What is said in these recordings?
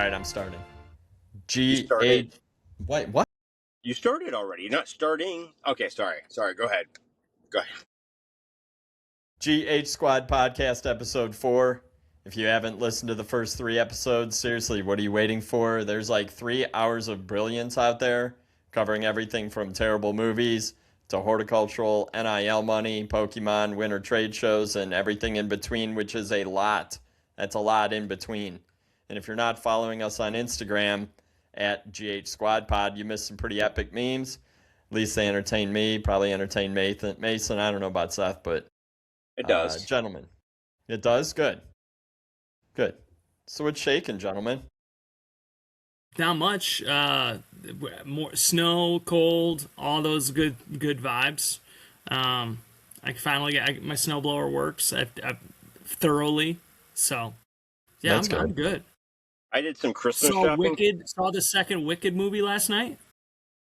right, I'm starting. You started. What? You started already. You're not starting. Okay, sorry. Go ahead. Go ahead. GH Squad Podcast Episode 4. If you haven't listened to the first 3 episodes, seriously, what are you waiting for? There's like 3 hours of brilliance out there, covering everything from terrible movies to horticultural, NIL money, Pokemon, winter trade shows, and everything in between, which is a lot. That's a lot in between. And if you're not following us on Instagram at GH Squad Pod, you missed some pretty epic memes. At least they entertain me, probably entertain Mason. I don't know about Seth, but It does. gentlemen. It does? Good. Good. So what's shaking, gentlemen? Not much. More snow, cold, all those good vibes. I finally got my snowblower works thoroughly. So yeah, I'm good. I did some Christmas shopping. Saw the second Wicked movie last night.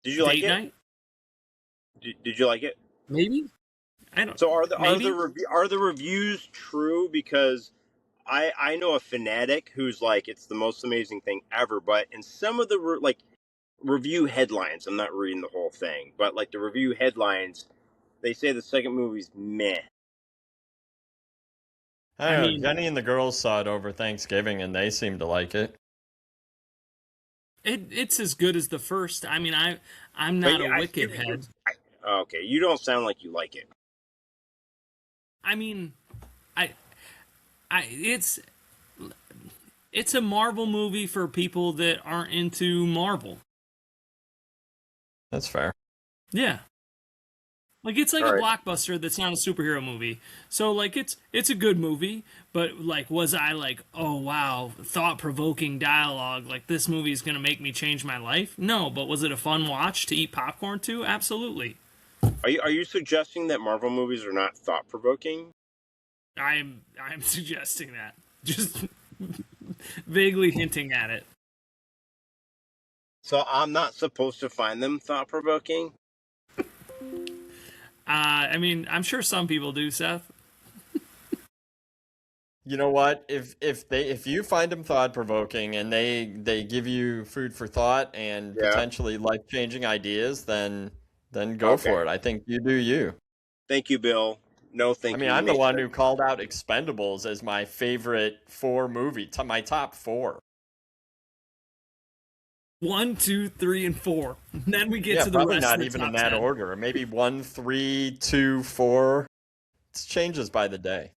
Did you like Date it? Night? Did you like it? Maybe. I don't. So are maybe? the reviews true? Because I know a fanatic who's like, it's the most amazing thing ever. But in some of the review headlines, I'm not reading the whole thing, but like the review headlines, they say the second movie's meh. I mean, Jenny and the girls saw it over Thanksgiving, and they seemed to like it. It's as good as the first. I mean, I'm not a Wicked head. Okay, you don't sound like you like it. I mean, it's a Marvel movie for people that aren't into Marvel. That's fair. Yeah. Like, it's like a blockbuster that's not a superhero movie. So, like, it's a good movie, but, like, was I like, oh, wow, thought-provoking dialogue, like, this movie is going to make me change my life? No, but was it a fun watch to eat popcorn to? Absolutely. Are you suggesting that Marvel movies are not thought-provoking? I'm suggesting that. Just vaguely hinting at it. So I'm not supposed to find them thought-provoking? I mean, I'm sure some people do, Seth. You know what? If you find them thought provoking and they give you food for thought and potentially life changing ideas, then go for it. I think you do you. Thank you, Bill. No, thank you. I mean, I'm the one who called out Expendables as my favorite 4 movie, my top 4. 1, 2, 3, and 4. And then we get to the probably rest. Not of the even top in that 10. order. Maybe 1, 3, 2, 4. It changes by the day.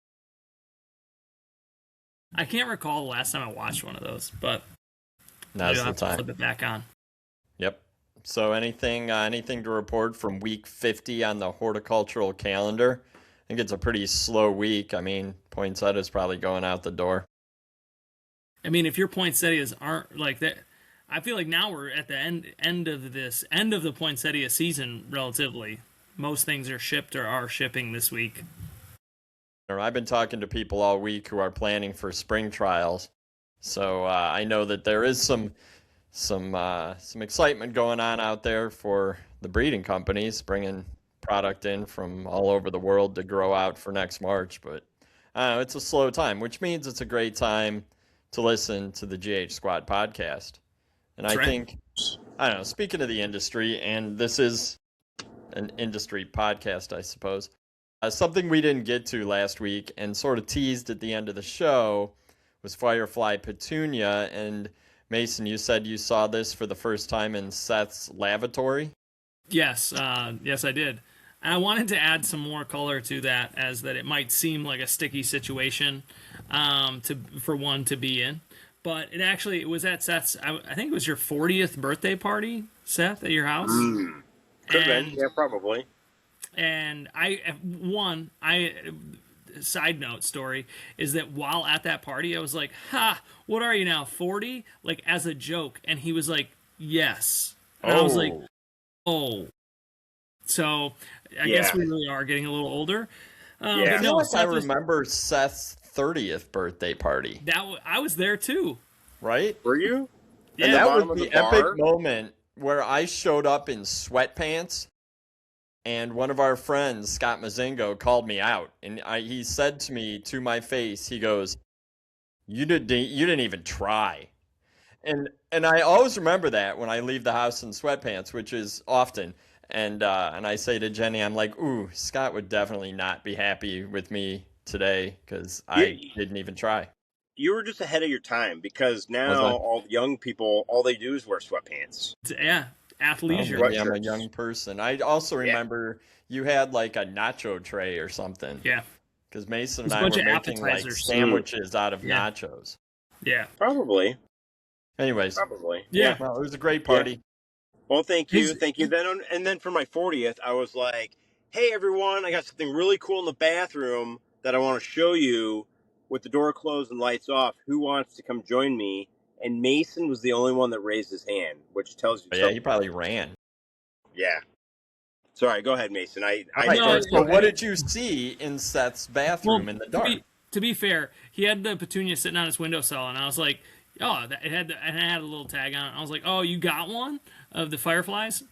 I can't recall the last time I watched one of those, but now's the time. Flip it back on. Yep. So anything to report from week 50 on the horticultural calendar? I think it's a pretty slow week. I mean, poinsettias probably going out the door. I mean, if your poinsettias aren't like that, I feel like now we're at the end of the poinsettia season. Relatively, most things are shipped or are shipping this week. I've been talking to people all week who are planning for spring trials, so I know that there is some excitement going on out there for the breeding companies bringing product in from all over the world to grow out for next March. But it's a slow time, which means it's a great time to listen to the GH Squad podcast. And I think, I don't know, speaking of the industry, and this is an industry podcast, I suppose. Something we didn't get to last week and sort of teased at the end of the show was Firefly Petunia. And Mason, you said you saw this for the first time in Seth's lavatory? Yes, yes, I did. And I wanted to add some more color to that, as that it might seem like a sticky situation for one to be in. But it was at Seth's, I think it was your 40th birthday party, Seth, at your house. Could have been, yeah, probably. And side note story is that while at that party, I was like, ha, what are you now, 40? Like, as a joke. And he was like, yes. And I was like, oh. So, I guess we really are getting a little older. But no, I remember Seth's 30th birthday party. I was there too. Right? Were you? Yeah, that was the epic moment where I showed up in sweatpants. And one of our friends, Scott Mazingo, called me out. And he said to me, to my face, he goes, you didn't even try. And I always remember that when I leave the house in sweatpants, which is often. And I say to Jenny, I'm like, ooh, Scott would definitely not be happy with me today because I You, didn't even try. you were just ahead of your time because Was now I? all the young people, all they do is wear sweatpants Yeah, Oh, and athleisure. maybe I'm a sweatshirts. young person. I also Yeah. remember you had like a nacho tray or something Yeah, because Mason and there's a I bunch were of making like appetizers. Mm, sandwiches out of Yeah, nachos. yeah, probably. Anyways, Probably. Yeah. yeah. well, it was a great Yeah. party. Well, thank you. His Thank you. And then for my 40th, I was like, hey, everyone, I got something really cool in the bathroom that I want to show you with the door closed and lights off. Who wants to come join me? And Mason was the only one that raised his hand, which tells you But yeah, something. he probably ran. Yeah. Sorry, go ahead, Mason. All I right. no. And started. Go so, ahead. what did you see in Seth's bathroom Well, in the to dark? be fair, he had the petunia sitting on his windowsill, and I was like, oh, it had a little tag on it. I was like, oh, you got one of the fireflies?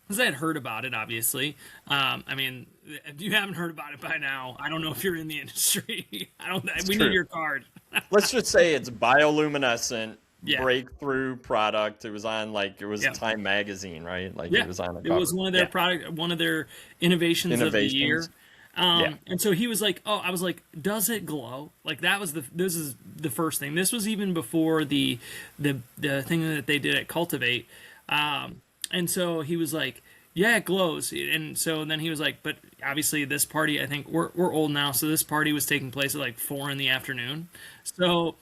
Because I had heard about it, obviously. I mean, if you haven't heard about it by now, I don't know if you're in the industry. I don't. It's We need true. your card. Let's just say it's bioluminescent Yeah, breakthrough product. It was on like it was yeah, Time magazine, right? Like it yeah. was on the It was cover. one of their Yeah. product, one of their innovations of the year. Innovations. Yeah. And so he was like, "Oh, I was like, does it glow?" Like that was this is the first thing. This was even before the thing that they did at Cultivate. And so he was like, "Yeah, it glows." And so then he was like, "But obviously, this party, I think we're old now, so this party was taking place at like 4 in the afternoon." So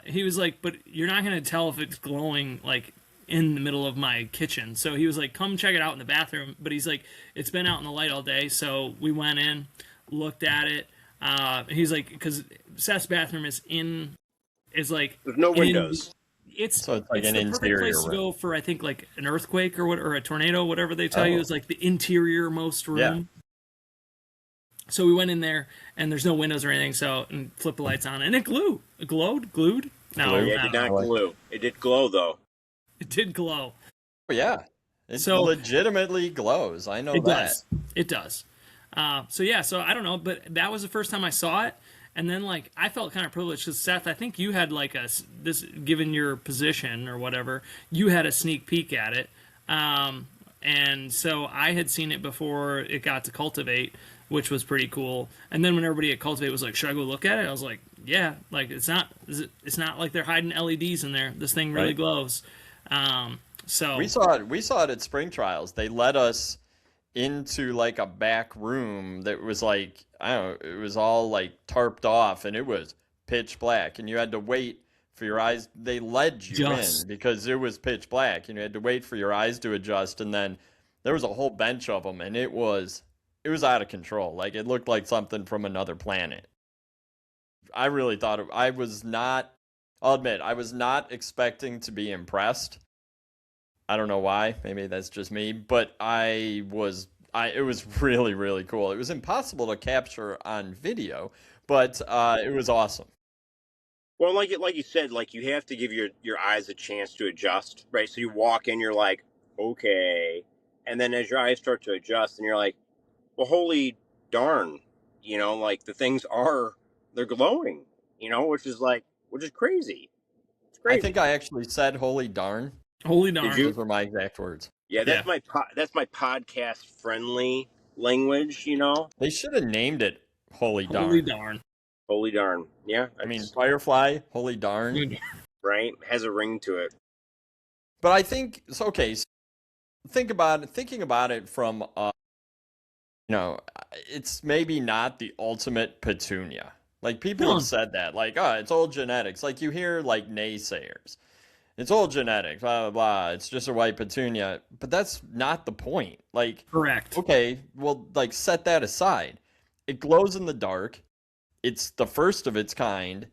he was like, "But you're not gonna tell if it's glowing like." In the middle of my kitchen. So he was like, come check it out in the bathroom. But he's like, it's been out in the light all day. So we went in, looked at it. He's like, because Seth's bathroom is like There's no in, windows. it's, So it's like it's an the perfect interior place to room. go for, I think, like an earthquake or a tornado, whatever they tell you Oh. is like the interior most room. Yeah. So we went in there and there's no windows or anything. So, and flipped the lights on and it glued. No, Glue? Yeah, it did no, not glue. It did glow, though. it did glow. Oh, yeah. It So legitimately glows. I know it that. does. It does. So yeah, so I don't know, but that was the first time I saw it, and then like I felt kind of privileged because Seth, I think you had like this given your position or whatever, you had a sneak peek at it, and so I had seen it before it got to Cultivate, which was pretty cool. And then when everybody at Cultivate was like, "Should I go look at it?" I was like, "Yeah, like it's not like they're hiding LEDs in there. This thing really Right. glows." So We saw it. We saw it at spring trials. They let us into like a back room that was like I don't know. It was all like tarped off, and it was pitch black, and you had to wait for your eyes. They led you just in because it was pitch black, and you had to wait for your eyes to adjust, and then there was a whole bench of them, and it was out of control. Like it looked like something from another planet. I really thought I was not. I'll admit I was not expecting to be impressed. I don't know why. Maybe that's just me, but I was. It was really really cool. It was impossible to capture on video, but it was awesome. Well, like you said, like you have to give your eyes a chance to adjust, right? So you walk in, you're like, okay, and then as your eyes start to adjust, and you're like, well, holy darn, like the things they're glowing, which is crazy. It's I think crazy. I actually said "holy darn." holy Did darn. you? Those were my exact words. Yeah, Yeah. that's my podcast friendly language. They should have named it "holy Holy darn." darn. Holy darn, yeah, I mean, that's Firefly, "holy darn." right. Has a ring to it. But I think it's okay. So thinking about it from it's maybe not the ultimate petunia. Like people No, have said that, like, oh, it's all genetics. Like you hear like naysayers. It's all genetics, blah blah blah. It's just a white petunia. But that's not the point. Like, correct. okay, well, like set that aside. It glows in the dark. It's the first of its kind.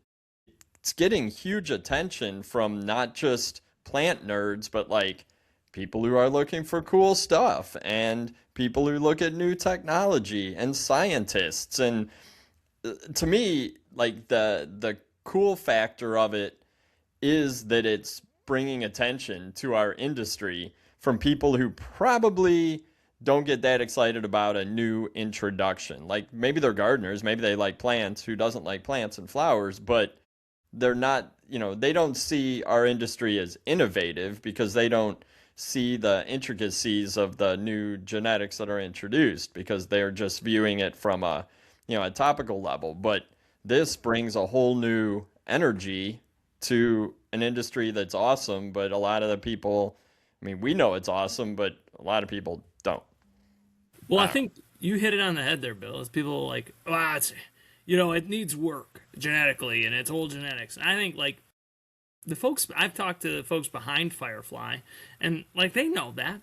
It's getting huge attention from not just plant nerds, but like people who are looking for cool stuff and people who look at new technology and scientists. And to me, like the cool factor of it is that it's bringing attention to our industry from people who probably don't get that excited about a new introduction. Like maybe they're gardeners, maybe they like plants. Who doesn't like plants and flowers? But they're not, they don't see our industry as innovative because they don't see the intricacies of the new genetics that are introduced because they're just viewing it from a topical level. But this brings a whole new energy to an industry that's awesome, but a lot of the people, I mean, we know it's awesome, but a lot of people don't. Well, I think you hit it on the head there, Bill. Is people like, it needs work genetically and it's old genetics. And I think like the folks I've talked to, the folks behind Firefly, and like they know that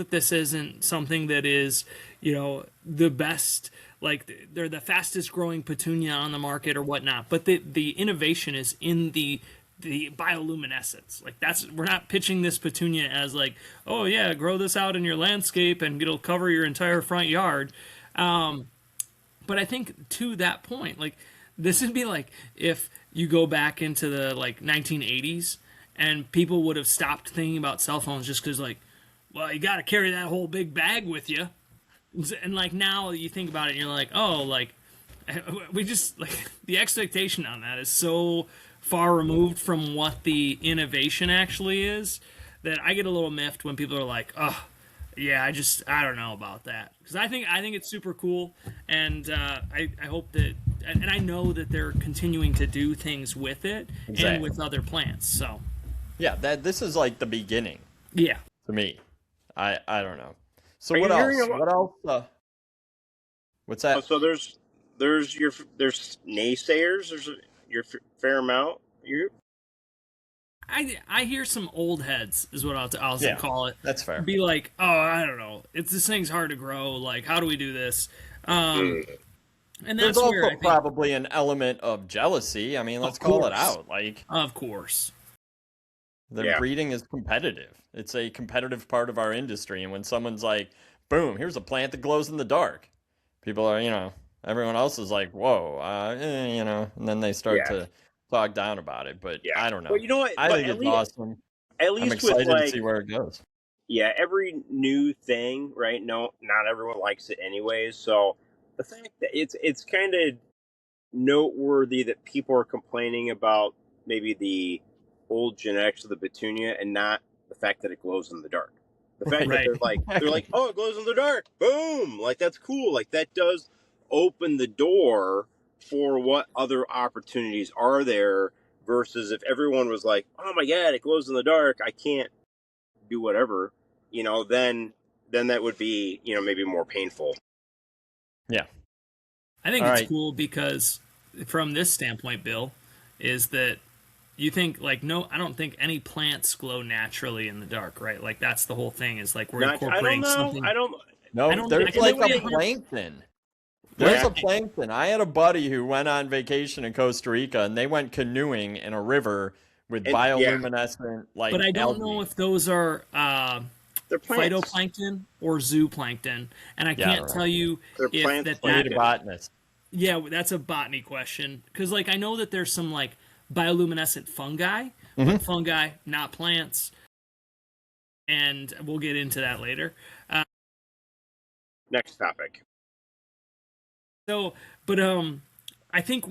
this isn't something that is, the best. Like they're the fastest growing petunia on the market or whatnot. But the innovation is in the bioluminescence. Like we're not pitching this petunia as like, oh yeah, grow this out in your landscape and it'll cover your entire front yard. But I think to that point, like this would be like if you go back into the like 1980s and people would have stopped thinking about cell phones just because like, well, you got to carry that whole big bag with you. And like now you think about it and you're like, oh, like we just like the expectation on that is so far removed from what the innovation actually is that I get a little miffed when people are like, oh, yeah, I don't know about that, because I think it's super cool, and I hope that, and I know that they're continuing to do things with it and with other plants. So yeah, this is like the beginning. Yeah, to me, I don't know. So what else? What else? What's that? So there's naysayers. There's your fair amount. I hear some old heads is what I'll call it. That's fair. Be like, oh, I don't know, this thing's hard to grow. Like, how do we do this? And that's there's also where probably an element of jealousy. I mean, let's call it out. Like, of course, the breeding is competitive. It's a competitive part of our industry, and when someone's like, boom, here's a plant that glows in the dark, people are, everyone else is like, whoa, and then they start to talk down about it. But I don't know. Well, you know what? I think it's awesome. At least I'm excited with, to see where it goes. Yeah, every new thing, right? No, not everyone likes it anyways. So the fact that it's kind of noteworthy that people are complaining about maybe the old genetics of the petunia and not the fact that it glows in the dark. The fact that they're like, oh, it glows in the dark. Boom! Like, that's cool. Like, that does open the door for what other opportunities are there, versus if everyone was like, oh my god, it glows in the dark, I can't do whatever, then that would be, maybe more painful. Yeah. I think it's cool because from this standpoint, Bill, is that you think like, no, I don't think any plants glow naturally in the dark, right? Like that's the whole thing, is like we're incorporating something. There's like a plankton. There's a plankton. I had a buddy who went on vacation in Costa Rica, and they went canoeing in a river with bioluminescent But I don't know if those are phytoplankton or zooplankton, and I can't tell you if that's a botanist. Yeah, that's a botany question, because like I know that there's some like bioluminescent fungi, but fungi, not plants, and we'll get into that later. Next topic. So, but I think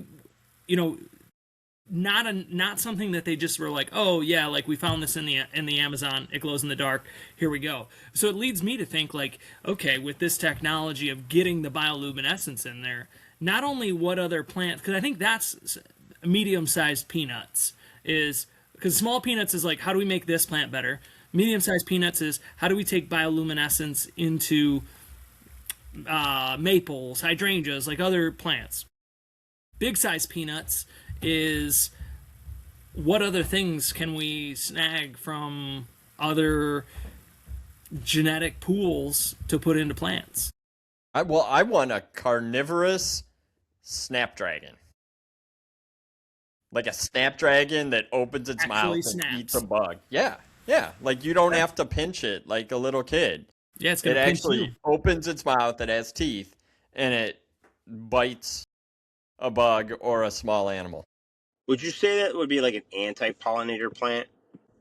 not something that they just were like, oh yeah, like we found this in the Amazon, it glows in the dark, here we go. So it leads me to think like, okay, with this technology of getting the bioluminescence in there, not only what other plants, because I think that's medium-sized peanuts, is because small peanuts is like, how do we make this plant better? Medium-sized peanuts is how do we take bioluminescence into maples, hydrangeas, like other plants. Big-sized peanuts is what other things can we snag from other genetic pools to put into plants? I want a carnivorous snapdragon. Like a snapdragon that opens its mouth and eats a bug. Yeah. Like you don't have to pinch it like a little kid. Yeah, it actually opens its mouth, it has teeth, and it bites a bug or a small animal. Would you say that would be like an anti-pollinator plant?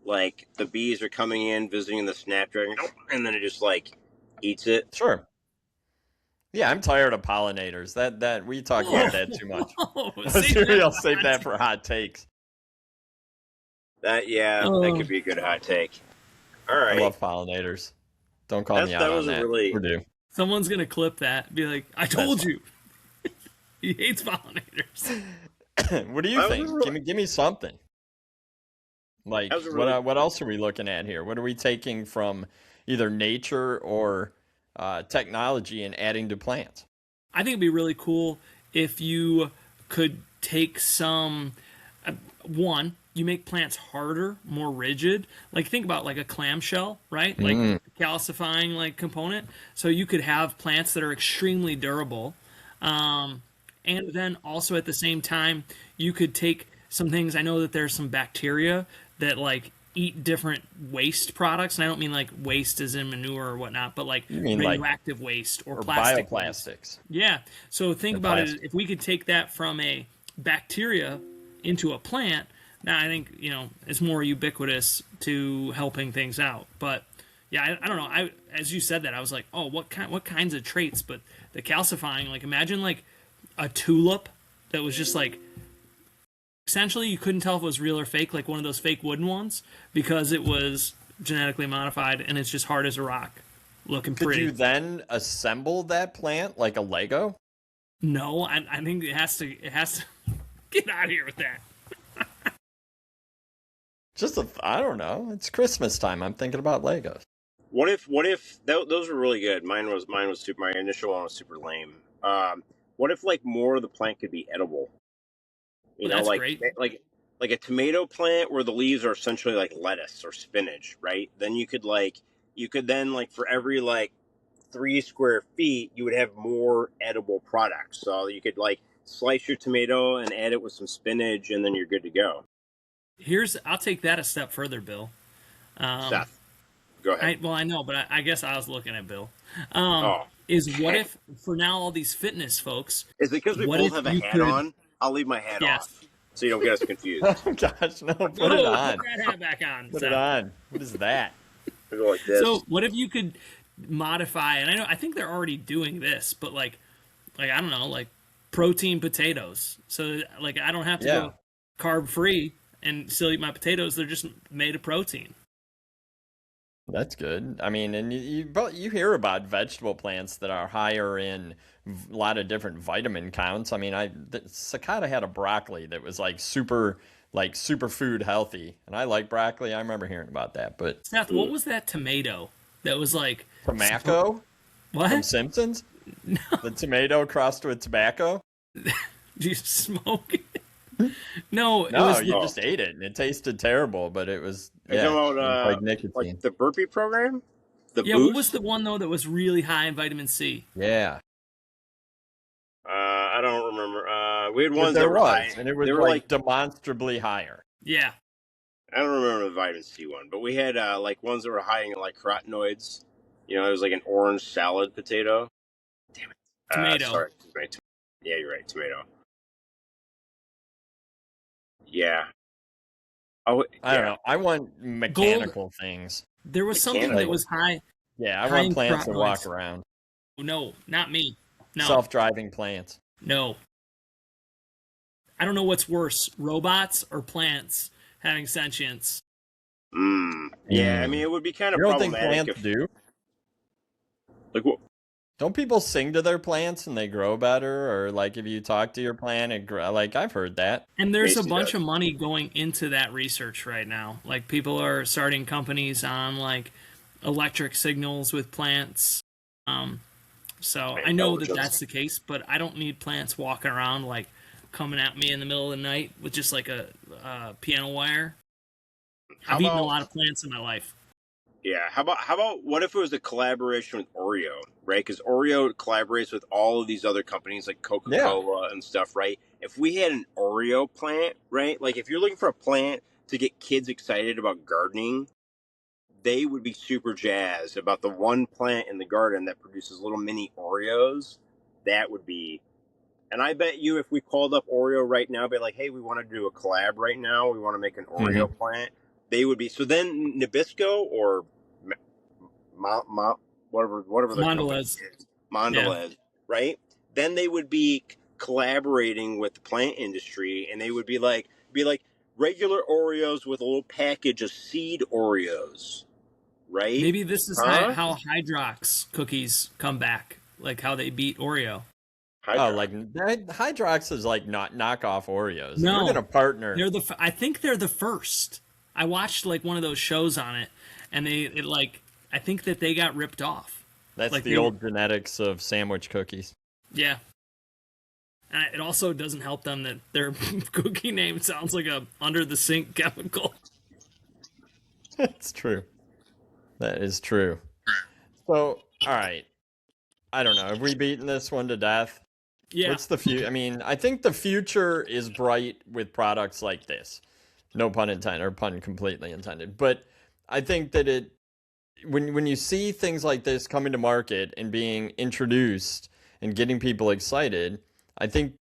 Like the bees are coming in, visiting the snapdragon, and then it just like eats it? Sure. Yeah, I'm tired of pollinators. That we talk about that too much. Save I'll save that for hot takes. That could be a good hot take. All I right. love pollinators. Don't call me out on that. Really... Or do. Someone's gonna clip that. Be like, I told you. He hates pollinators. What do you think? Give me something. Like, what else are we looking at here? What are we taking from either nature or technology and adding to plants? I think it'd be really cool if you could take some... you make plants harder, more rigid. Like, think about like a clamshell, right? Like calcifying like component. So you could have plants that are extremely durable. And then also at the same time, you could take some things. I know that there's some bacteria that like eat different waste products. And I don't mean like waste as in manure or whatnot, but like radioactive waste or plastic bioplastics. Waste. Yeah. So think about it. If we could take that from a bacteria into a plant, now I think, it's more ubiquitous to helping things out. But yeah, I don't know. As you said that, I was like, oh, what kinds of traits? But the calcifying, like imagine like a tulip that was just like, essentially you couldn't tell if it was real or fake, like one of those fake wooden ones, because it was genetically modified and it's just hard as a rock, looking pretty. Could you then assemble that plant like a Lego? No, I think it has to get out of here with that. I don't know. It's Christmas time. I'm thinking about Legos. What if those were really good? Mine was super. My initial one was super lame. What if like more of the plant could be edible? That's great. Like a tomato plant where the leaves are essentially like lettuce or spinach, right? Then you could for every like 3 square feet, you would have more edible products. So you could like slice your tomato and add it with some spinach, and then you're good to go. I'll take that a step further, Bill. Seth, go ahead. I know, but I guess I was looking at Bill. What if, for now, all these fitness folks... Is it because we both have a hat on? I'll leave my hat off, so you don't get us confused. Oh, gosh, no, put it on. Put that hat back on. Put it on. What is that? I go like this. So, what if you could modify, and I think they're already doing this, but like I don't know, like protein potatoes. So, like, I don't have to go carb-free and still eat my potatoes. They're just made of protein. That's good. I mean, and you hear about vegetable plants that are higher in a lot of different vitamin counts. I mean, Sakata had a broccoli that was like super food healthy, and I like broccoli. I remember hearing about that. But Seth, what was that tomato that was like tobacco? What? From Simpsons? No. The tomato crossed with tobacco? Do you smoke it? No, you just ate it, and it tasted terrible, but it was like nicotine. Like the burpee program? Boost? What was the one, though, that was really high in vitamin C? Yeah. I don't remember. We had ones that were high. And it was like demonstrably higher. Yeah. I don't remember the vitamin C one, but we had like ones that were high in like carotenoids. It was like an orange salad potato. Damn it. Tomato. Sorry. Yeah, you're right. Tomato. Yeah. Oh, I don't know. I want mechanical things. There was something that was high. Yeah, I want plants that walk around. No, not me. No. Self-driving plants. No. I don't know what's worse, robots or plants having sentience. Yeah, I mean, it would be kind of problematic. You don't think plants do? Like what? Don't people sing to their plants and they grow better? Or like if you talk to your plant, I've heard that. And there's a bunch of money going into that research right now. Like people are starting companies on like electric signals with plants. So I know that that's the case, but I don't need plants walking around like coming at me in the middle of the night with just like a piano wire. I've eaten a lot of plants in my life. Yeah. How about what if it was a collaboration with Oreo, right? Because Oreo collaborates with all of these other companies like Coca-Cola and stuff, right? If we had an Oreo plant, right? Like if you're looking for a plant to get kids excited about gardening, they would be super jazzed about the one plant in the garden that produces little mini Oreos. That would be... And I bet you if we called up Oreo right now, be like, hey, we want to do a collab right now. We want to make an Oreo plant. They would be... So then Nabisco or... whatever the Mondelez. Mondelez, right? Then they would be collaborating with the plant industry, and they would be like, regular Oreos with a little package of seed Oreos, right? Maybe this is Huh? how Hydrox cookies come back, like how they beat Oreo. Oh, Hydrox. like Hydrox is like not knockoff Oreos. They're No, gonna partner. I think they're the first. I watched like one of those shows on it, and I think that they got ripped off. That's like the old genetics of sandwich cookies. Yeah. And it also doesn't help them that their cookie name sounds like a under the sink chemical. That's true. That is true. So, all right. I don't know. Have we beaten this one to death? Yeah. What's the future? I mean, I think the future is bright with products like this. No pun intended, or pun completely intended. But I think that when you see things like this coming to market and being introduced and getting people excited, I think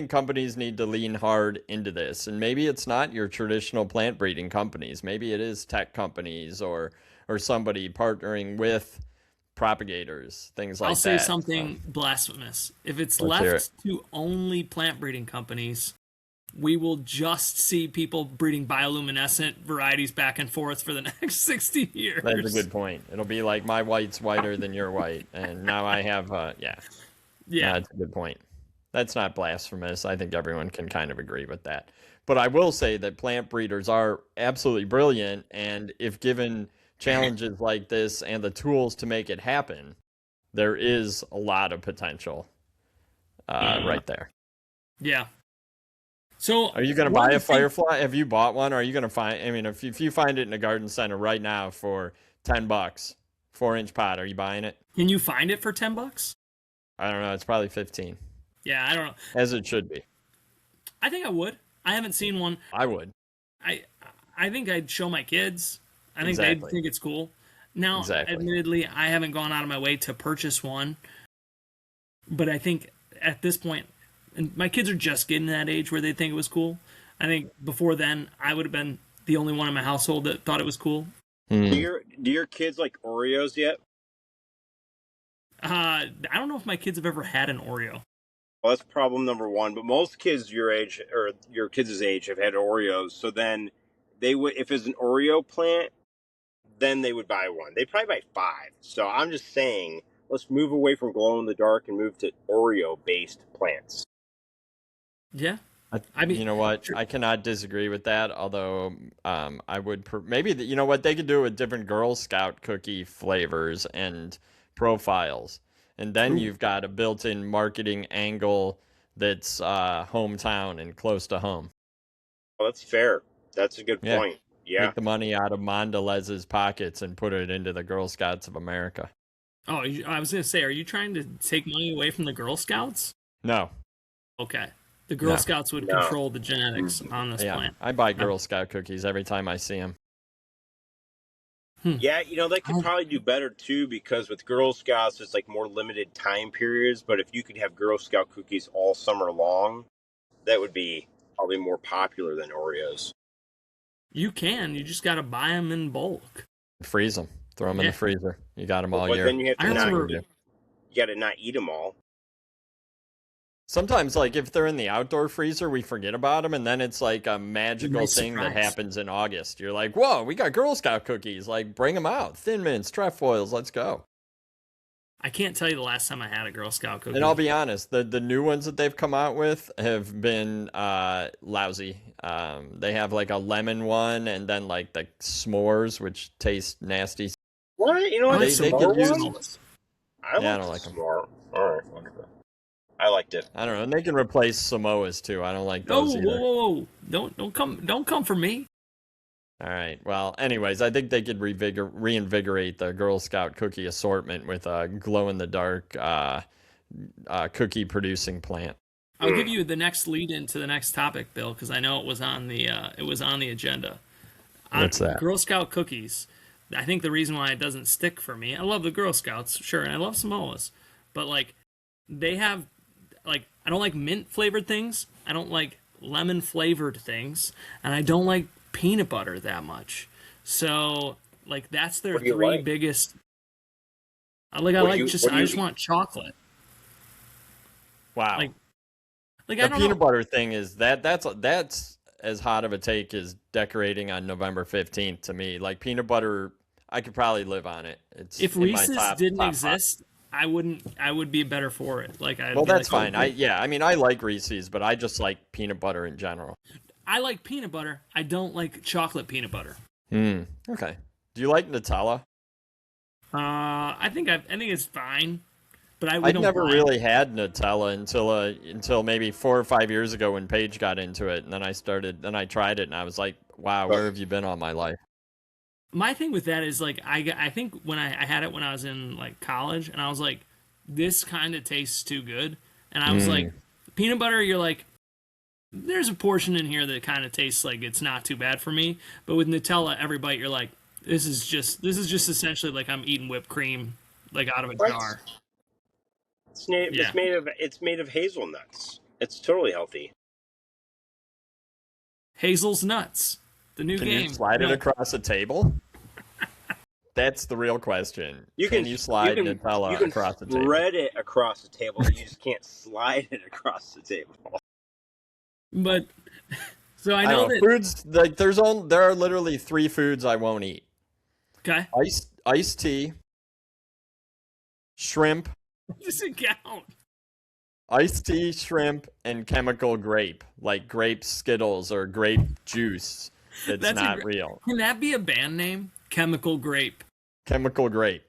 companies need to lean hard into this. And maybe it's not your traditional plant breeding companies. Maybe it is tech companies or somebody partnering with propagators, things like that. I'll say something blasphemous. If it's left to only plant breeding companies, we will just see people breeding bioluminescent varieties back and forth for the next 60 years. That's a good point. It'll be like my white's whiter than your white, and now I have yeah. That's a good point. That's not blasphemous. I think everyone can kind of agree with that. But I will say that plant breeders are absolutely brilliant, and if given challenges like this and the tools to make it happen, there is a lot of potential right there. Yeah. So, are you going to buy a Firefly? Have you bought one? Or are you going to find? I mean, if you find it in a garden center right now for $10, 4-inch pot, are you buying it? Can you find it for $10? I don't know. It's probably 15. Yeah, I don't know. As it should be. I think I would. I haven't seen one. I would. I think I'd show my kids. I think they'd think it's cool. Now, admittedly, I haven't gone out of my way to purchase one, but I think at this point, and my kids are just getting to that age where they think it was cool. I think before then, I would have been the only one in my household that thought it was cool. Do your kids like Oreos yet? I don't know if my kids have ever had an Oreo. Well, that's problem number one. But most kids your age or your kids' age have had Oreos. So then they would, if it's an Oreo plant, then they would buy one. They'd probably buy 5. So I'm just saying, let's move away from glow in the dark and move to Oreo-based plants. Yeah. I mean, you know what? I cannot disagree with that. Although I would maybe you know what, they could do it with different Girl Scout cookie flavors and profiles, and then you've got a built-in marketing angle that's hometown and close to home. Well, that's fair. That's a good point. Yeah. Take the money out of Mondelez's pockets and put it into the Girl Scouts of America. Oh, I was going to say, are you trying to take money away from the Girl Scouts? No. Okay. The Girl Scouts would control the genetics on this plant. I buy Girl Scout cookies every time I see them. Yeah, they could probably do better too, because with Girl Scouts, it's like more limited time periods. But if you could have Girl Scout cookies all summer long, that would be probably more popular than Oreos. You can. You just got to buy them in bulk. Freeze them. Throw them in the freezer. You got them all year. But then you have to you got to not eat them all. Sometimes, like, if they're in the outdoor freezer, we forget about them, and then it's like a magical thing that happens in August. You're like, whoa, we got Girl Scout cookies. Like, bring them out. Thin Mints, trefoils, let's go. I can't tell you the last time I had a Girl Scout cookie. And I'll be honest, the new ones that they've come out with have been lousy. They have, like, a lemon one, and then, like, the s'mores, which taste nasty. What? You know what? They could use... I don't like them. All right, I liked it. I don't know, and they can replace Samoas too. I don't like those either. Whoa! Don't come for me. All right. Well, anyways, I think they could reinvigorate the Girl Scout cookie assortment with a glow-in-the-dark cookie-producing plant. I'll give you the next lead into the next topic, Bill, because I know it was on the agenda. What's that? Girl Scout cookies. I think the reason why it doesn't stick for me, I love the Girl Scouts, sure, and I love Samoas, but like they have, like, I don't like mint flavored things, I don't like lemon flavored things, and I don't like peanut butter that much. So like that's their three biggest. I just want chocolate. Wow. Like the peanut butter thing is that's as hot of a take as decorating on November 15th to me. Like peanut butter, I could probably live on it. It's If in my Reese's top didn't five. exist, I would be better for it. Like I'd Well, be that's like, fine. I mean, I like Reese's, but I just like peanut butter in general. I like peanut butter. I don't like chocolate peanut butter. Okay. Do you like Nutella? I think it's fine, but I'd never really had Nutella until maybe 4 or 5 years ago when Paige got into it, and then I tried it, and I was like, wow, where have you been all my life? My thing with that is like I think when I had it when I was in like college, and I was like, this kind of tastes too good, and I was like, peanut butter, you're like, there's a portion in here that kind of tastes like it's not too bad for me, but with Nutella, every bite you're like, this is just essentially like I'm eating whipped cream like out of a jar. It's made of hazelnuts. It's totally healthy. Hazel's nuts. The new game. Can you slide it across a table? That's the real question. Can you slide Nutella across the table? You can spread it across the table. You just can't slide it across the table. But so I know that foods like there are literally 3 foods I won't eat. Okay. Iced tea, shrimp. Does it count? Iced tea, shrimp, and chemical grape, like grape Skittles or grape juice. That's not real. Can that be a band name? Chemical grape. Chemical grape.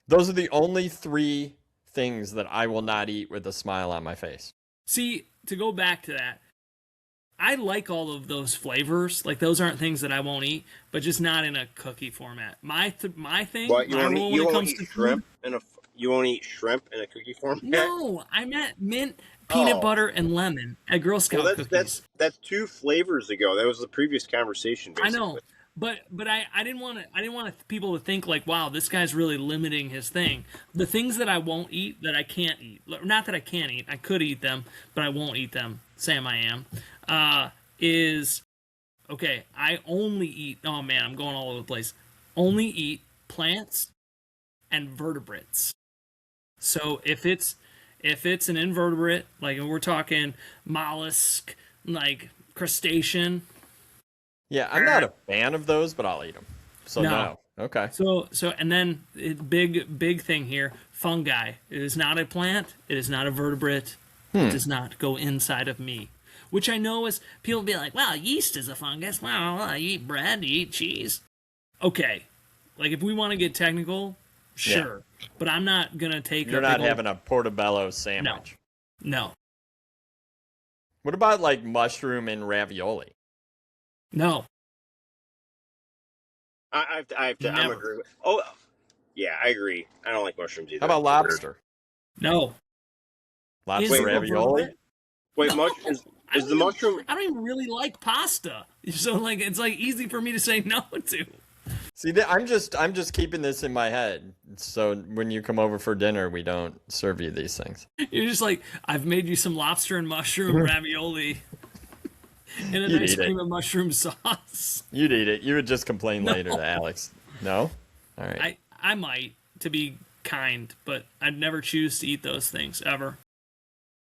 Those are the only 3 things that I will not eat with a smile on my face. See, to go back to that, I like all of those flavors. Like those aren't things that I won't eat, but just not in a cookie format. My thing. What you won't eat shrimp in a you won't eat shrimp in a cookie format? No, I meant mint, peanut butter, and lemon at Girl Scout cookies. That's 2 flavors ago. That was the previous conversation. Basically. I know, but I didn't want people to think like, wow, this guy's really limiting his thing. The things that I won't eat, that I can't eat, not that I can't eat, I could eat them, but I won't eat them. Sam, I am. Is okay. I only eat. Oh man, I'm going all over the place. Only eat plants and vertebrates. So if it's an invertebrate, like we're talking mollusk, like crustacean. Yeah, I'm not a fan of those, but I'll eat them. So no. Okay. So and then big thing here, fungi. It is not a plant. It is not a vertebrate. It does not go inside of me. Which I know is people be like, well, yeast is a fungus. Well, you eat bread, you eat cheese. Okay. Like if we want to get technical, sure. Yeah. But I'm not going to take You're not having a portobello sandwich. No. What about like mushroom and ravioli? No. I'm agree with. Oh, yeah, I agree. I don't like mushrooms either. How about lobster? No. Lobster ravioli? Wait, is the mushroom? I don't even really like pasta, so like it's like easy for me to say no to. See, I'm just keeping this in my head, so when you come over for dinner, we don't serve you these things. You're just like, I've made you some lobster and mushroom ravioli, and a nice cream of mushroom sauce. You'd eat it. You would just complain later to Alex. No, all right. I might, to be kind, but I'd never choose to eat those things ever.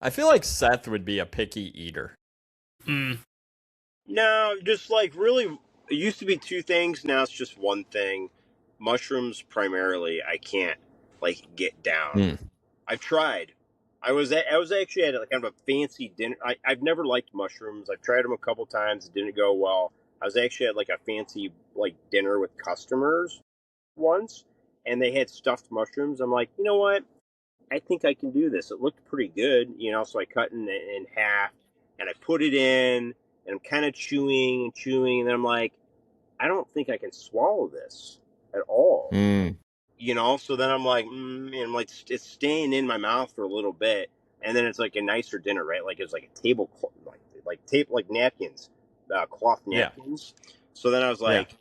I feel like Seth would be a picky eater. No, just like really, it used to be 2 things. Now it's just 1 thing. Mushrooms primarily, I can't like get down. I've tried. I was actually at like kind of a fancy dinner. I've never liked mushrooms. I've tried them a couple times. It didn't go well. I was actually at like a fancy like dinner with customers once, and they had stuffed mushrooms. I'm like, you know what? I think I can do this. It looked pretty good, so I cut in half, and I put it in, and I'm kind of chewing, and then I'm like, I don't think I can swallow this at all. So then I'm like, and I'm like, it's staying in my mouth for a little bit, and then it's like a nicer dinner, right? Like it's like a tablecloth, like napkins, cloth napkins. Yeah. So then I was like,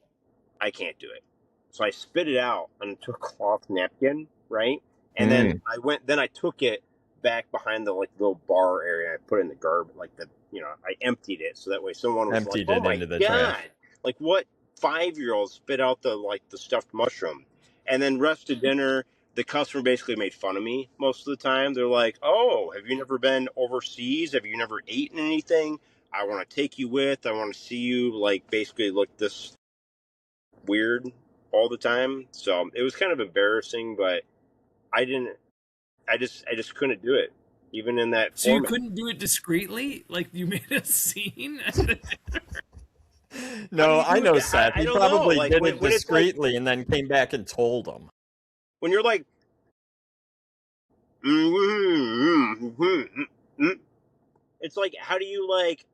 I can't do it. So I spit it out onto a cloth napkin, right? And then I took it back behind the like little bar area. I put it in the garbage, I emptied it so that way someone was emptied like, "Oh my into the god!" trash. Like what 5-year-old spit out the stuffed mushroom? And then rest of dinner, the customer basically made fun of me most of the time. They're like, "Oh, have you never been overseas? Have you never eaten anything I want to take you with. I want to see you like basically look this weird all the time. So it was kind of embarrassing, but I didn't. I just couldn't do it, even in that So you format. couldn't do it discreetly? Like you made a scene? No, I know Seth. I He don't know. probably Like did it when it's like discreetly and then came back and told him. when you're like, it's like, how do you like?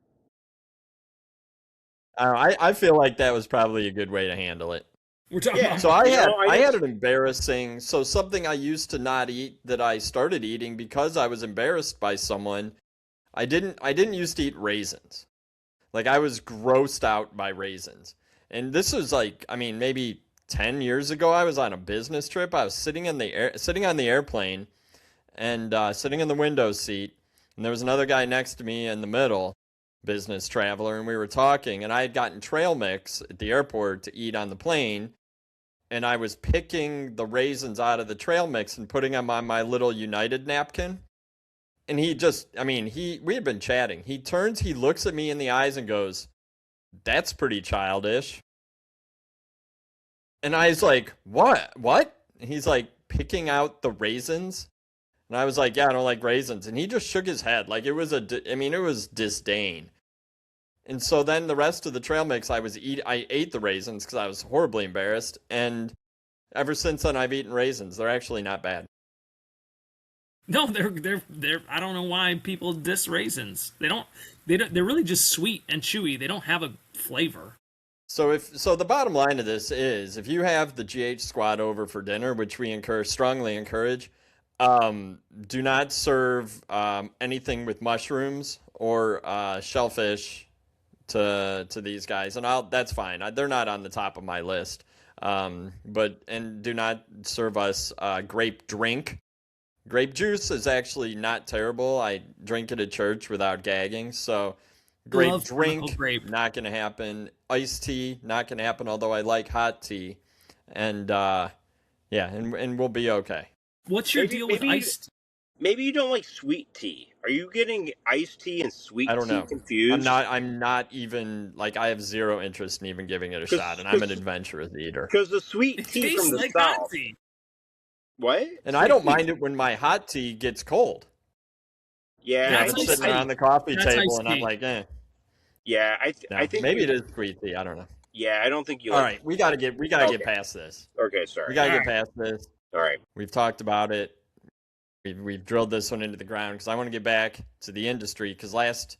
I feel like that was probably a good way to handle it. We're talking about So I had just- an embarrassing, so something I used to not eat that I started eating because I was embarrassed by someone. I didn't used to eat raisins. Like I was grossed out by raisins. And this was like, I mean, maybe 10 years ago. I was on a business trip. I was sitting on the airplane and sitting in the window seat, and there was another guy next to me in the middle, business traveler, and we were talking, and I had gotten trail mix at the airport to eat on the plane, and I was picking the raisins out of the trail mix and putting them on my little United napkin. And he just, I mean, we had been chatting. He turns, he looks at me in the eyes and goes, "That's pretty childish." And I was like, "What? What?" And he's like, "Picking out the raisins?" And I was like, "Yeah, I don't like raisins." And he just shook his head. Like it was it was disdain. And so then the rest of the trail mix, I ate the raisins because I was horribly embarrassed. And ever since then, I've eaten raisins. They're actually not bad. No, they're I don't know why people diss raisins. They're really just sweet and chewy. They don't have a flavor. So the bottom line of this is if you have the GH squad over for dinner, which we strongly encourage, do not serve anything with mushrooms or shellfish to these guys, and that's fine. They're not on the top of my list. But do not serve us grape drink. Grape juice is actually not terrible. I drink it at church without gagging. So grape drink, not going to happen. Iced tea, not going to happen, although I like hot tea. And and we'll be okay. What's your deal with iced? Maybe you don't like sweet tea. Are you getting iced tea and sweet tea confused? I'm not even, like, I have zero interest in even giving it a shot, and I'm an adventurous eater. Because the sweet tea from the South. What? And I don't mind it when my hot tea gets cold. Yeah, I'm sitting around the coffee table and I'm like, eh. Yeah, I think maybe it is sweet tea. I don't know. Yeah, I don't think you. All right, we gotta get past this. Okay, sorry. We gotta get past this. All right, we've talked about it. We've drilled this one into the ground because I want to get back to the industry. Because last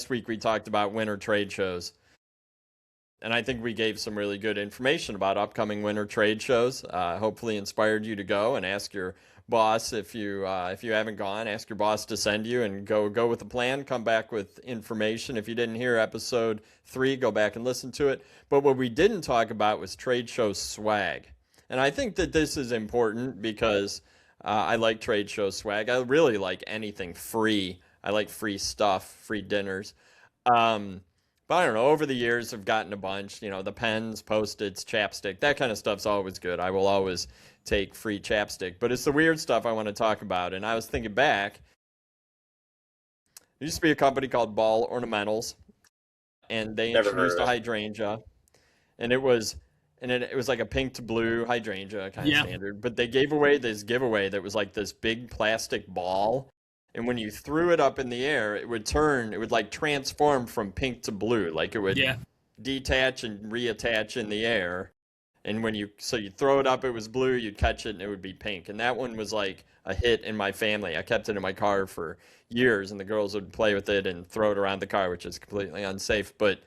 week we talked about winter trade shows. And I think we gave some really good information about upcoming winter trade shows. Hopefully inspired you to go and ask your boss if you haven't gone. Ask your boss to send you and go with a plan. Come back with information. If you didn't hear episode 3, go back and listen to it. But what we didn't talk about was trade show swag. And I think that this is important because I like trade show swag. I really like anything free. I like free stuff, free dinners. But I don't know, over the years I've gotten a bunch, the pens, Post-its, chapstick, that kind of stuff's always good. I will always take free chapstick. But it's the weird stuff I want to talk about. And I was thinking back, there used to be a company called Ball Ornamentals, and they introduced a hydrangea. And it was like a pink to blue hydrangea, kind of standard. But they gave away this giveaway that was like this big plastic ball. And when you threw it up in the air, it would like transform from pink to blue. Like it would detach and reattach in the air. And you throw it up, it was blue, you'd catch it and it would be pink. And that one was like a hit in my family. I kept it in my car for years and the girls would play with it and throw it around the car, which is completely unsafe. But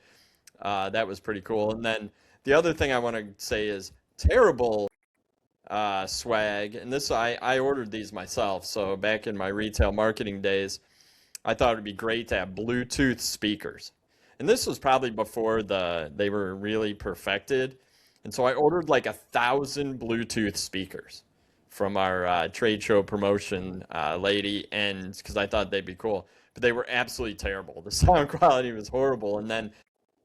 that was pretty cool. And then the other thing I want to say is terrible swag, and this I ordered these myself. So back in my retail marketing days, I thought it'd be great to have Bluetooth speakers, and this was probably before they were really perfected. And so I ordered like 1,000 Bluetooth speakers from our trade show promotion lady, and because I thought they'd be cool, but they were absolutely terrible. The sound quality was horrible, and then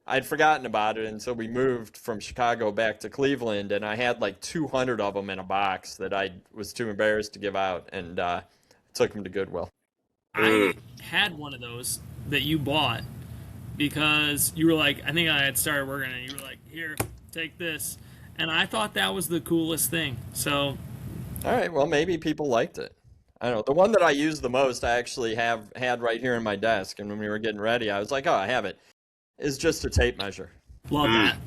I'd forgotten about it until we moved from Chicago back to Cleveland, and I had like 200 of them in a box that I was too embarrassed to give out, and took them to Goodwill. I had one of those that you bought, because you were like, I think I had started working and you were like, here, take this. And I thought that was the coolest thing. So, All right, well, maybe people liked it. I don't know. The one that I use the most, I actually have had right here in my desk. And when we were getting ready, I was like, oh, I have it. Is just a tape measure. love that.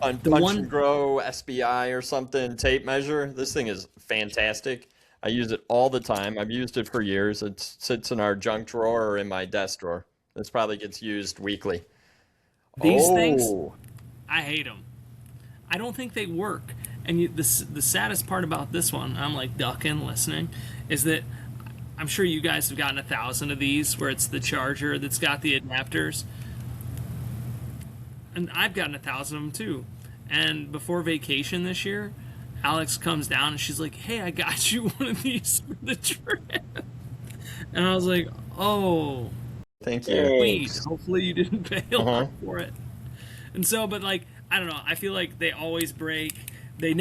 Punch one- and Grow SBI or something tape measure. This thing is fantastic. I use it all the time. I've used it for years. It sits in our junk drawer or in my desk drawer. This probably gets used weekly. These things, I hate them. I don't think they work. And the saddest part about this one, I'm like ducking, listening, is that I'm sure you guys have gotten 1,000 of these where it's the charger that's got the adapters. And I've gotten 1,000 of them too. And before vacation this year, Alex comes down and she's like, hey, I got you one of these for the trip. And I was like, oh, thank you. wait, hopefully you didn't pay a lot for it. And so, but like, I don't know, I feel like they always break. They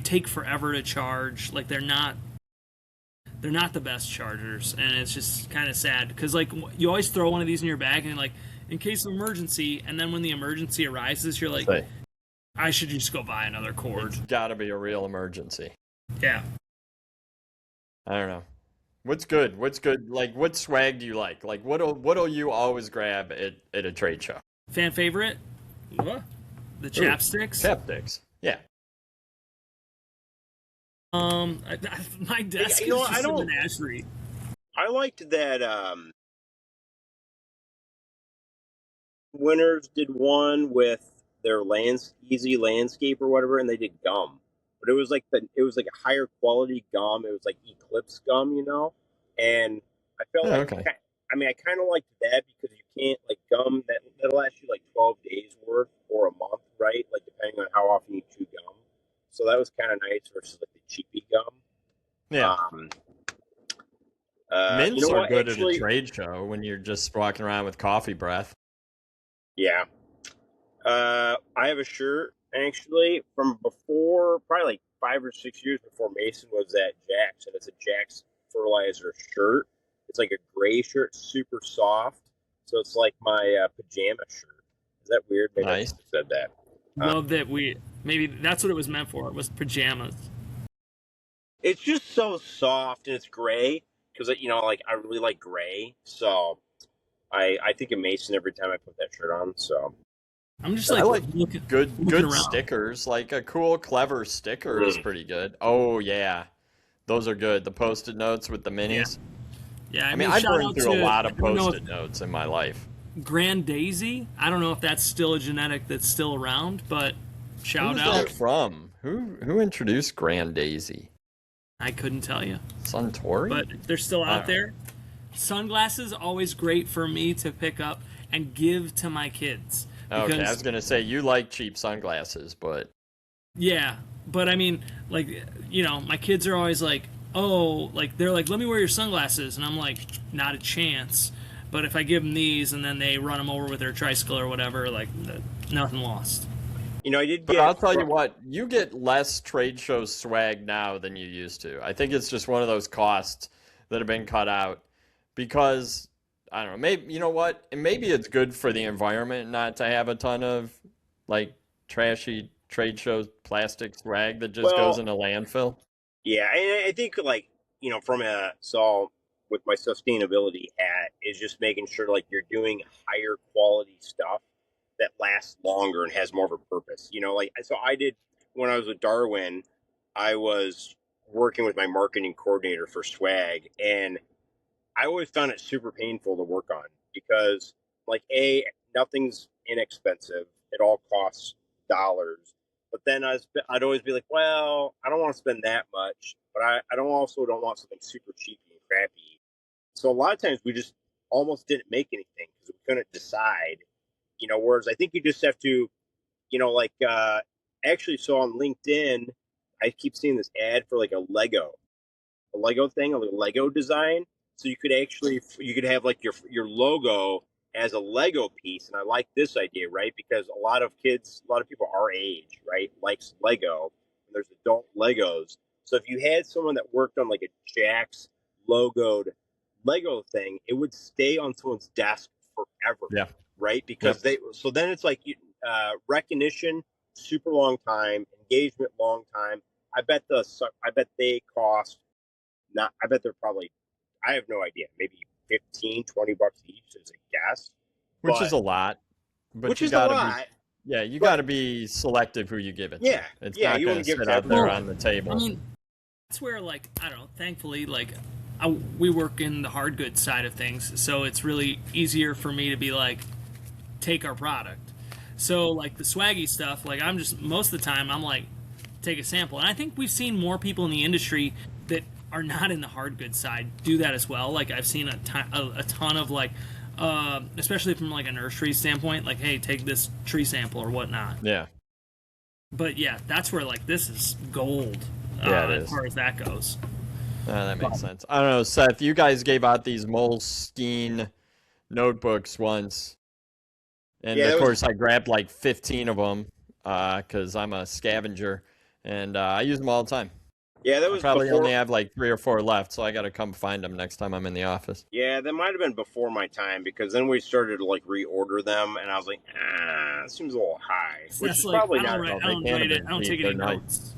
take forever to charge. Like they're not the best chargers, and it's just kind of sad because like you always throw one of these in your bag and you're like, in case of emergency, and then when the emergency arises, you're like, I should just go buy another cord. It's got to be a real emergency. Yeah. I don't know. What's good? What's good? Like, what swag do you like? Like, what'll you always grab at a trade show? Fan favorite? What? The chapsticks? Chapsticks. Yeah. My desk is just a menagerie. I liked that Winners did one with their easy landscape or whatever, and they did gum. But it was like a higher quality gum. It was like Eclipse gum, you know? And I felt I kind of liked that because you can't, like, gum that'll last you like 12 days worth or a month, right? Like, depending on how often you chew gum. So that was kind of nice versus like the cheapy gum. Yeah. Mints are good at a trade show when you're just walking around with coffee breath. Yeah. I have a shirt actually from before, probably like 5 or 6 years before Mason was at Jack's, and it's a Jack's fertilizer shirt. It's like a gray shirt, super soft. So it's like my pajama shirt. Is that weird? Maybe nice. I said that. Love that maybe that's what it was meant for. It was pajamas. It's just so soft and it's gray because, you know, like I really like gray. So I think of Mason every time I put that shirt on. So I'm just like, I like looking good around. stickers. Like a cool, clever sticker is pretty good. Oh yeah, those are good. The Post-it notes with the minis. Yeah, I mean, I've burned through a lot of Post-it notes in my life. Grand Daisy. I don't know if that's still a genetic that's still around, but shout out. Who's that from? Who introduced Grand Daisy? I couldn't tell you. Suntory? But they're still out there. Sunglasses, always great for me to pick up and give to my kids. Okay, I was going to say, you like cheap sunglasses, but... Yeah, but I mean, like, you know, my kids are always like, oh, like, they're like, let me wear your sunglasses. And I'm like, not a chance. But if I give them these and then they run them over with their tricycle or whatever, like, nothing lost. You know, I did. But I'll tell you what, you get less trade show swag now than you used to. I think it's just one of those costs that have been cut out because I don't know. Maybe you know what? And maybe it's good for the environment not to have a ton of like trashy trade show plastic swag that just goes in a landfill. Yeah, and I think like you know with my sustainability hat is just making sure like you're doing higher quality stuff that lasts longer and has more of a purpose. You know, like so I did when I was with Darwin, I was working with my marketing coordinator for swag, and I always found it super painful to work on because like nothing's inexpensive. It all costs dollars. But then I'd always be like, well, I don't want to spend that much, but I don't want something super cheap and crappy. So a lot of times we just almost didn't make anything because we couldn't decide. You know, whereas I think you just have to, you know, like actually, so on LinkedIn, I keep seeing this ad for like a Lego thing, a Lego design. So you could have like your logo as a Lego piece, and I like this idea, right? Because a lot of people our age, right, likes Lego. And there's adult Legos. So if you had someone that worked on like a Jack's logoed Lego thing, it would stay on someone's desk forever. Yeah. right? Because so then it's like recognition, super long time, engagement, long time. I bet they cost not. I bet they're probably. I have no idea. Maybe 15, $20 each as a guess. Which is a lot. But which you is a gotta lot. you got to be selective who you give it Yeah, to. It's yeah, not you going wanna to give sit it to out there everyone. on the table. I mean, that's where, like, I don't know, thankfully, like, we work in the hard goods side of things, so it's really easier for me to be like, take our product. So, like, the swaggy stuff, like, I'm just, most of the time, I'm like, take a sample. And I think we've seen more people in the industry that are not in the hard goods side do that as well. Like, I've seen a ton of, like, especially from, like, a nursery standpoint, like, hey, take this tree sample or whatnot. Yeah. But, yeah, that's where, like, this is gold Yeah, it as is. far as that goes. That makes sense. I don't know, Seth, you guys gave out these Moleskine notebooks once. And, Yeah, of course, I grabbed like 15 of them because I'm a scavenger. And I use them all the time. Yeah, that I was probably before. only have like 3 or 4 left, so I got to come find them next time I'm in the office. Yeah, that might have been before my time because then we started to like reorder them, and I was like, it seems a little high, So which that's is like, probably I not. don't they write, can't have I been don't cheap, take they're any nice. notes.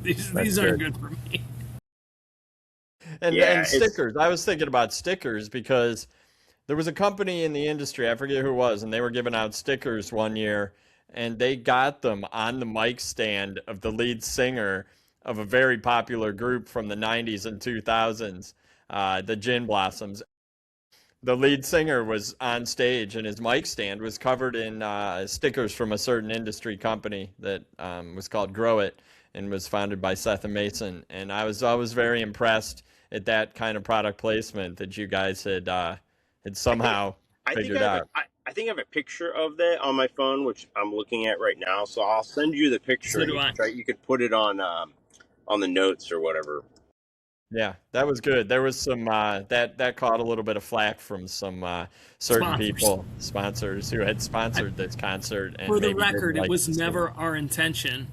These That's aren't good. good for me. And, Yeah, and stickers. I was thinking about stickers because there was a company in the industry, I forget who it was, and they were giving out stickers one year, and they got them on the mic stand of the lead singer of a very popular group from the 90s and 2000s, the Gin Blossoms. The lead singer was on stage, and his mic stand was covered in stickers from a certain industry company that was called Grow It and was founded by Seth and Mason. And I was always very impressed at that kind of product placement that you guys had somehow figured out. I think I have a picture of that on my phone, which I'm looking at right now. So I'll send you the picture, So and do I. you could put it on the notes or whatever. Yeah, that was good. There was some that caught a little bit of flack from some certain people, sponsors who had sponsored this concert. And For the maybe record, didn't like it was the singer. never our intention.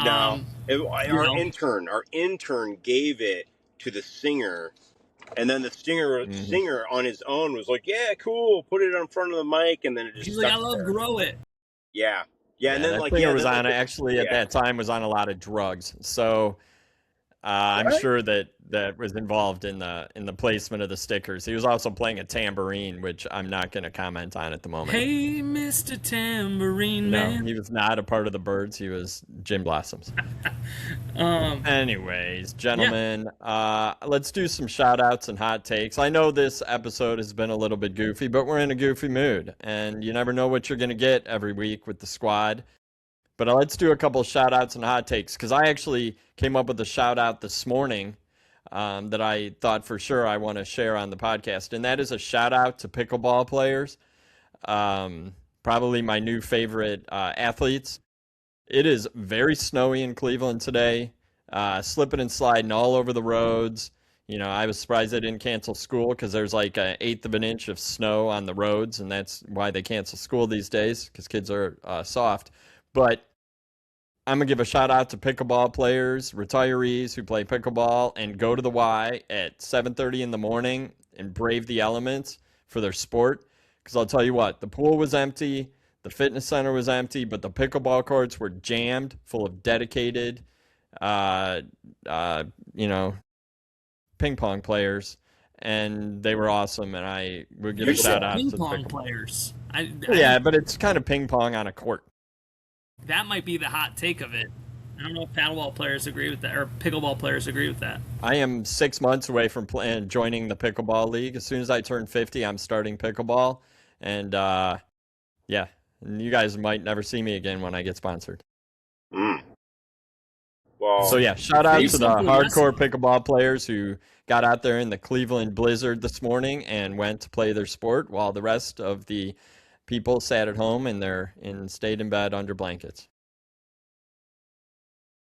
No, know. our intern gave it to the singer, and then the singer on his own was like, "Yeah, cool, put it in front of the mic," and then it just He's like, stuck I love there. Grow It. Yeah, and then that like singer was then, on like, actually at that time was on a lot of drugs, so I'm What? sure that was involved in the placement of the stickers. He was also playing a tambourine, which I'm not going to comment on at the moment. Hey, Mr. Tambourine No, Man. he was not a part of the Birds. He was Gin Blossoms. Anyways, gentlemen, let's do some shout outs and hot takes. I know this episode has been a little bit goofy, but we're in a goofy mood, and you never know what you're going to get every week with the squad. But let's do a couple shout outs and hot takes, because I actually came up with a shout out this morning that I thought for sure I want to share on the podcast, and that is a shout out to pickleball players. Probably my new favorite athletes. It is very snowy in Cleveland today, slipping and sliding all over the roads. You know, I was surprised they didn't cancel school because there's like an eighth of an inch of snow on the roads, and that's why they cancel school these days, because kids are soft. But I'm going to give a shout out to pickleball players, retirees who play pickleball and go to the Y at 7:30 in the morning and brave the elements for their sport. Because I'll tell you what, the pool was empty, the fitness center was empty, but the pickleball courts were jammed full of dedicated, ping pong players, and they were awesome. And I would give a shout out to the ping pong players. Yeah, but it's kind of ping pong on a court. That might be the hot take of it. I don't know if paddleball players agree with that, or pickleball players agree with that. I am 6 months away from joining the pickleball league. As soon as I turn 50, I'm starting pickleball. And, yeah, and you guys might never see me again when I get sponsored. Well, so, yeah, shout out to the hardcore pickleball players who got out there in the Cleveland blizzard this morning and went to play their sport while the rest of the people sat at home and stayed in bed under blankets.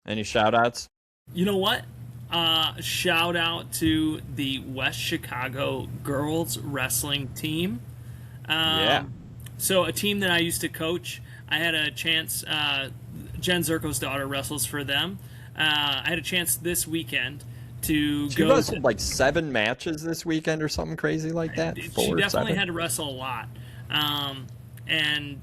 Any shout outs? You know what? Shout out to the West Chicago girls wrestling team. Yeah. So a team that I used to coach, I had a chance, Jen Zerko's daughter wrestles for them. I had a chance this weekend to She wrestled like 7 matches this weekend or something crazy like that. She definitely had to wrestle a lot. and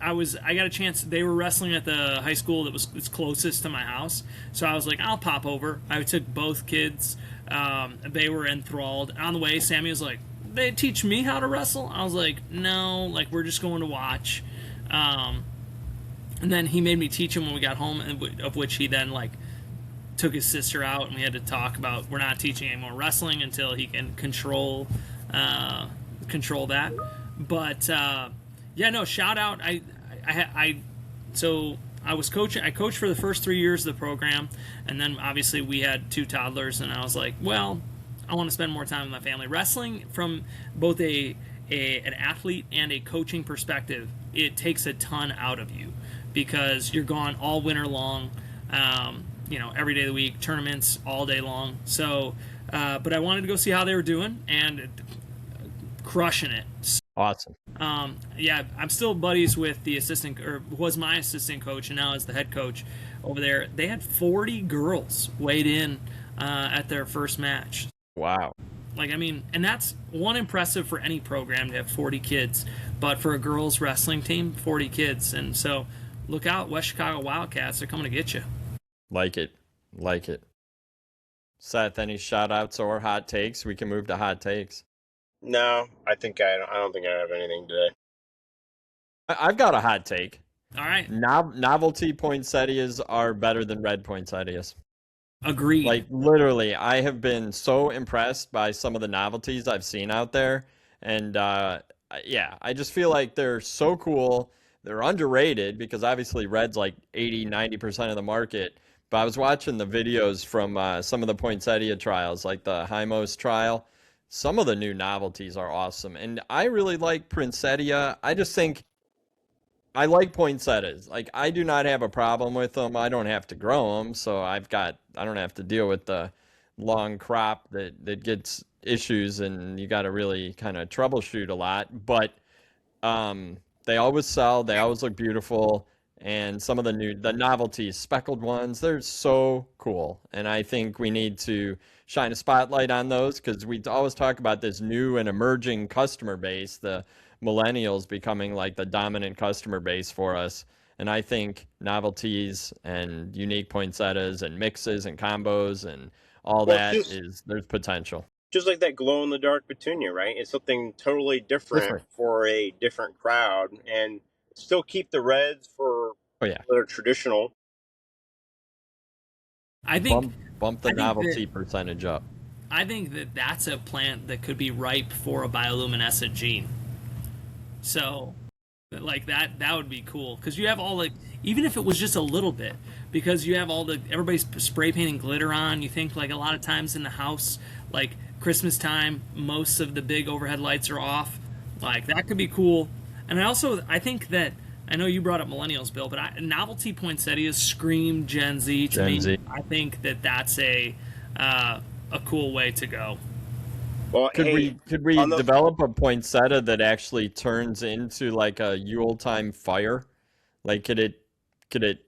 I got a chance. They were wrestling at the high school that was closest to my house, so I was like, I'll pop over. I took both kids. They were enthralled. On the way, Sammy was like, they teach me how to wrestle. I was like, no, like we're just going to watch. And then he made me teach him when we got home, of which he then like took his sister out, and we had to talk about we're not teaching any more wrestling until he can control that. But yeah, no, shout out. So I was coaching. I coached for the first 3 years of the program, and then obviously we had 2 toddlers, and I was like, well, I want to spend more time with my family. Wrestling, from both an athlete and a coaching perspective, it takes a ton out of you because you're gone all winter long. Every day of the week, tournaments all day long. So, but I wanted to go see how they were doing, and crushing it. Awesome. Yeah, I'm still buddies with the assistant, or was my assistant coach, and now is the head coach over there. They had 40 girls weighed in at their first match. Wow. Like, I mean, and that's one impressive for any program to have 40 kids, but for a girls wrestling team, 40 kids. And so look out, West Chicago Wildcats are coming to get you. Like it. Seth, any shout outs or hot takes? We can move to hot takes. No, I don't think I have anything today. I've got a hot take. All right. Novelty poinsettias are better than red poinsettias. Agreed. Like, literally, I have been so impressed by some of the novelties I've seen out there. And yeah, I just feel like they're so cool. They're underrated because obviously red's like 80-90% of the market. But I was watching the videos from some of the poinsettia trials, like the Hymos trial. Some of the new novelties are awesome. And I really like poinsettia. I just think I like poinsettias. Like, I do not have a problem with them. I don't have to grow them, so I don't have to deal with the long crop that gets issues, and you got to really kind of troubleshoot a lot. But they always sell. They always look beautiful. And some of the novelties, speckled ones, they're so cool. And I think we need to shine a spotlight on those because we always talk about this new and emerging customer base, the millennials becoming like the dominant customer base for us. And I think novelties and unique poinsettias and mixes and combos and all there's potential. Just like that glow in the dark petunia, right? It's something totally different for a different crowd, and still keep the reds for that are traditional. I think bump the novelty percentage up. I think that's a plant that could be ripe for a bioluminescent gene. So, like that would be cool because you have all even if it was just a little bit, because you have everybody's spray painting glitter on. You think like a lot of times in the house, like Christmas time, most of the big overhead lights are off. Like that could be cool. And I think that, I know you brought up millennials, Bill, but novelty poinsettias scream Gen Z to me. I think that's a cool way to go. Well, could we develop a poinsettia that actually turns into like a Yuletime fire? Like, could it?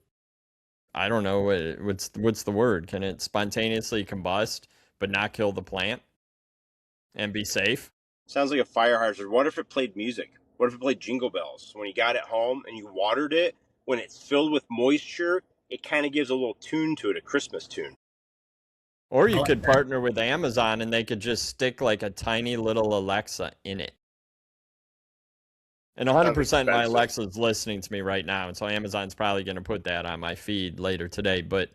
I don't know what's the word. Can it spontaneously combust but not kill the plant and be safe? Sounds like a fire hazard. What if it played music? What if it played Jingle Bells? When you got it home and you watered it, when it's filled with moisture, it kind of gives a little tune to it, a Christmas tune. Or you could partner with Amazon and they could just stick like a tiny little Alexa in it. And 100% my Alexa's listening to me right now, and so Amazon's probably going to put that on my feed later today. But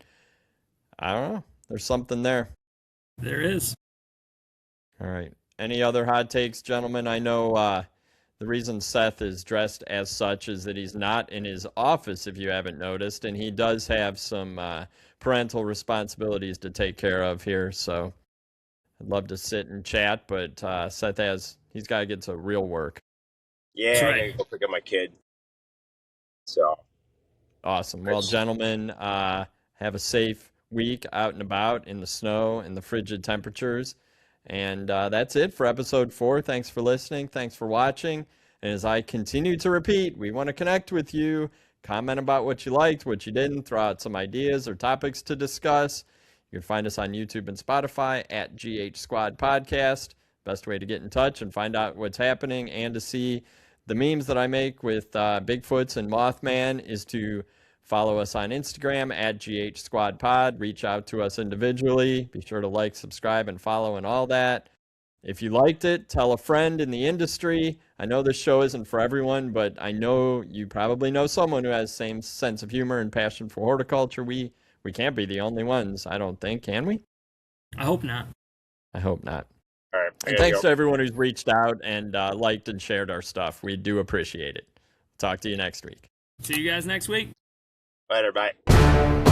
I don't know. There's something there. There is. All right. Any other hot takes, gentlemen? I know the reason Seth is dressed as such is that he's not in his office, if you haven't noticed, and he does have some parental responsibilities to take care of here. So I'd love to sit and chat, but Seth he's got to get to real work. Yeah, right. I gotta go pick up my kid. So awesome. Well, gentlemen, have a safe week out and about in the snow and the frigid temperatures. And that's it for episode 4. Thanks for listening. Thanks for watching. And as I continue to repeat, we want to connect with you. Comment about what you liked, what you didn't. Throw out some ideas or topics to discuss. You can find us on YouTube and Spotify at GH Squad Podcast. Best way to get in touch and find out what's happening and to see the memes that I make with Bigfoots and Mothman is to follow us on Instagram at GH Squad Pod. Reach out to us individually. Be sure to like, subscribe, and follow and all that. If you liked it, tell a friend in the industry. I know this show isn't for everyone, but I know you probably know someone who has the same sense of humor and passion for horticulture. We can't be the only ones, I don't think, can we? I hope not. I hope not. All right. And thanks to everyone who's reached out and liked and shared our stuff. We do appreciate it. Talk to you next week. See you guys next week. Later. Bye.